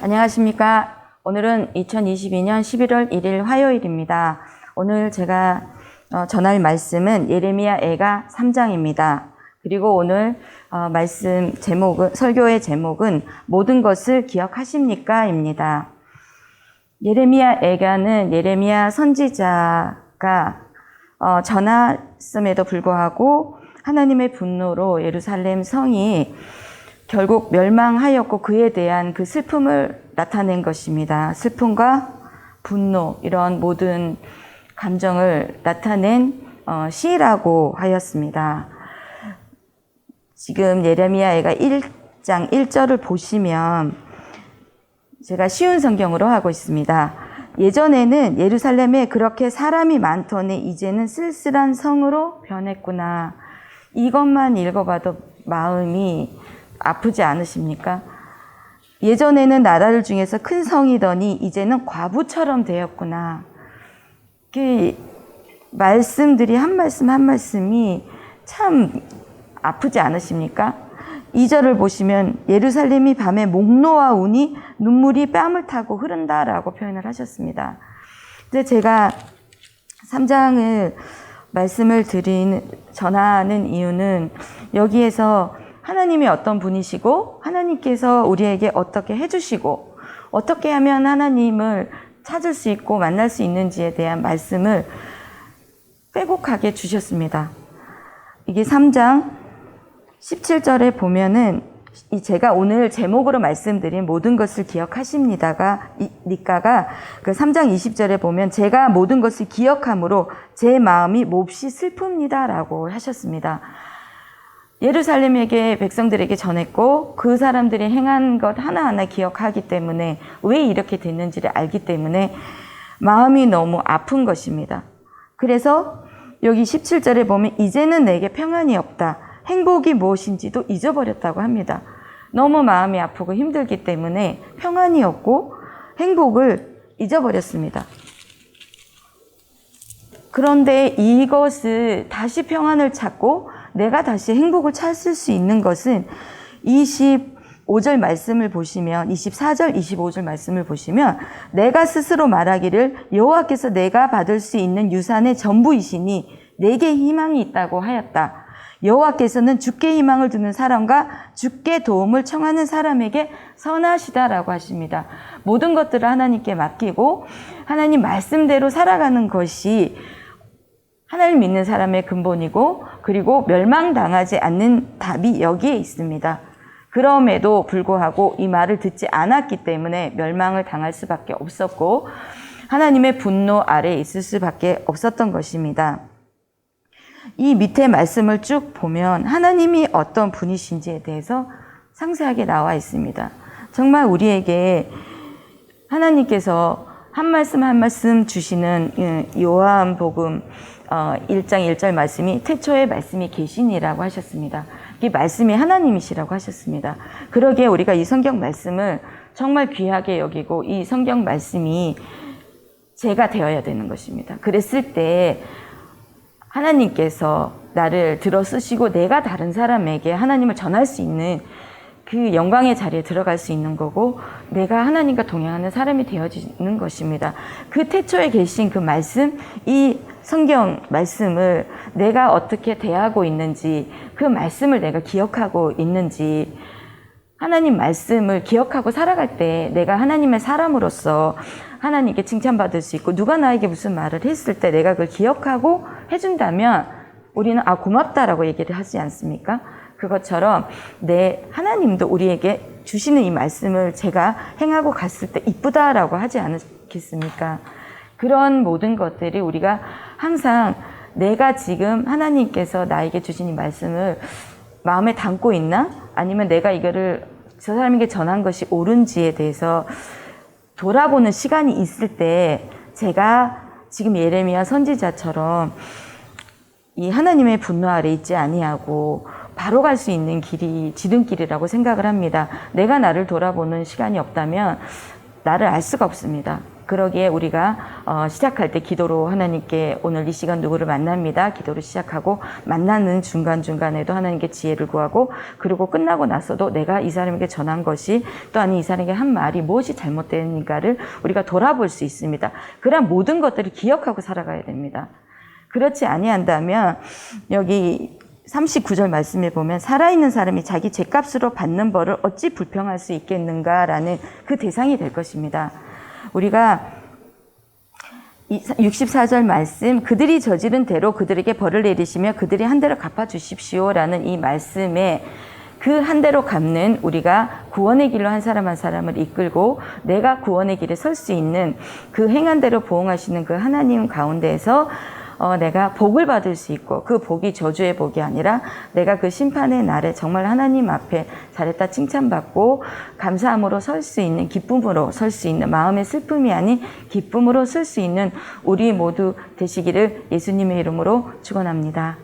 안녕하십니까. 오늘은 2022년 11월 1일 화요일입니다. 오늘 제가 전할 말씀은 예레미야 애가 3장입니다. 그리고 오늘 말씀 제목은, 설교의 제목은 모든 것을 기억하십니까? 입니다. 예레미야 애가는 예레미야 선지자가 전했음에도 불구하고 하나님의 분노로 예루살렘 성이 결국 멸망하였고 그에 대한 그 슬픔을 나타낸 것입니다. 슬픔과 분노, 이런 모든 감정을 나타낸 시라고 하였습니다. 지금 예레미야 애가 1장 1절을 보시면 제가 쉬운 성경으로 하고 있습니다. 예전에는 예루살렘에 그렇게 사람이 많더니 이제는 쓸쓸한 성으로 변했구나. 이것만 읽어봐도 마음이 아프지 않으십니까? 예전에는 나라들 중에서 큰 성이더니 이제는 과부처럼 되었구나. 그 말씀들이 한 말씀 한 말씀이 참 아프지 않으십니까? 2절을 보시면 예루살렘이 밤에 목 놓아 우니 눈물이 뺨을 타고 흐른다라고 표현을 하셨습니다. 근데 제가 3장을 말씀을 전하는 이유는 여기에서 하나님이 어떤 분이시고 하나님께서 우리에게 어떻게 해주시고 어떻게 하면 하나님을 찾을 수 있고 만날 수 있는지에 대한 말씀을 빼곡하게 주셨습니다. 이게 3장 17절에 보면은 제가 오늘 제목으로 말씀드린 모든 것을 기억하십니다가 니까가 그 3장 20절에 보면 제가 모든 것을 기억함으로 제 마음이 몹시 슬픕니다 라고 하셨습니다. 예루살렘에게 백성들에게 전했고 그 사람들이 행한 것 하나하나 기억하기 때문에 왜 이렇게 됐는지를 알기 때문에 마음이 너무 아픈 것입니다. 그래서 여기 17절에 보면 이제는 내게 평안이 없다. 행복이 무엇인지도 잊어버렸다고 합니다. 너무 마음이 아프고 힘들기 때문에 평안이 없고 행복을 잊어버렸습니다. 그런데 이것을 다시 평안을 찾고 내가 다시 행복을 찾을 수 있는 것은 25절 말씀을 보시면 24절 25절 말씀을 보시면 내가 스스로 말하기를 여호와께서 내가 받을 수 있는 유산의 전부이시니 내게 희망이 있다고 하였다. 여호와께서는 주께 희망을 두는 사람과 주께 도움을 청하는 사람에게 선하시다라고 하십니다. 모든 것들을 하나님께 맡기고 하나님 말씀대로 살아가는 것이 하나님 믿는 사람의 근본이고 그리고 멸망당하지 않는 답이 여기에 있습니다. 그럼에도 불구하고 이 말을 듣지 않았기 때문에 멸망을 당할 수밖에 없었고 하나님의 분노 아래에 있을 수밖에 없었던 것입니다. 이 밑에 말씀을 쭉 보면 하나님이 어떤 분이신지에 대해서 상세하게 나와 있습니다. 정말 우리에게 하나님께서 한 말씀 한 말씀 주시는 요한복음 1장 1절 말씀이 태초에 말씀이 계시니라고 하셨습니다. 이 말씀이 하나님이시라고 하셨습니다. 그러기에 우리가 이 성경 말씀을 정말 귀하게 여기고 이 성경 말씀이 제가 되어야 되는 것입니다. 그랬을 때 하나님께서 나를 들어 쓰시고 내가 다른 사람에게 하나님을 전할 수 있는 그 영광의 자리에 들어갈 수 있는 거고 내가 하나님과 동행하는 사람이 되어지는 것입니다. 그 태초에 계신 그 말씀, 이 성경 말씀을 내가 어떻게 대하고 있는지 그 말씀을 내가 기억하고 있는지 하나님 말씀을 기억하고 살아갈 때 내가 하나님의 사람으로서 하나님께 칭찬받을 수 있고 누가 나에게 무슨 말을 했을 때 내가 그걸 기억하고 해준다면 우리는 고맙다라고 얘기를 하지 않습니까? 그것처럼 하나님도 우리에게 주시는 이 말씀을 제가 행하고 갔을 때 이쁘다라고 하지 않겠습니까? 그런 모든 것들이 우리가 항상 내가 지금 하나님께서 나에게 주신 이 말씀을 마음에 담고 있나? 아니면 내가 이거를 저 사람에게 전한 것이 옳은지에 대해서 돌아보는 시간이 있을 때 제가 지금 예레미야 선지자처럼 이 하나님의 분노 아래 있지 아니하고 바로 갈 수 있는 길이 지름길이라고 생각을 합니다. 내가 나를 돌아보는 시간이 없다면 나를 알 수가 없습니다. 그러기에 우리가 시작할 때 기도로 하나님께 오늘 이 시간 누구를 만납니다. 기도로 시작하고 만나는 중간중간에도 하나님께 지혜를 구하고 그리고 끝나고 나서도 내가 이 사람에게 전한 것이 또 아니 이 사람에게 한 말이 무엇이 잘못되는가를 우리가 돌아볼 수 있습니다. 그러한 모든 것들을 기억하고 살아가야 됩니다. 그렇지 아니한다면 여기 39절 말씀에 보면 살아있는 사람이 자기 죄값으로 받는 벌을 어찌 불평할 수 있겠는가라는 그 대상이 될 것입니다. 우리가 64절 말씀 그들이 저지른 대로 그들에게 벌을 내리시며 그들이 한 대로 갚아주십시오라는 이 말씀에 그 한 대로 갚는 우리가 구원의 길로 한 사람 한 사람을 이끌고 내가 구원의 길에 설 수 있는 그 행한 대로 보응하시는 그 하나님 가운데에서 내가 복을 받을 수 있고 그 복이 저주의 복이 아니라 내가 그 심판의 날에 정말 하나님 앞에 잘했다 칭찬받고 감사함으로 설 수 있는 기쁨으로 설 수 있는 마음의 슬픔이 아닌 기쁨으로 설 수 있는 우리 모두 되시기를 예수님의 이름으로 축원합니다.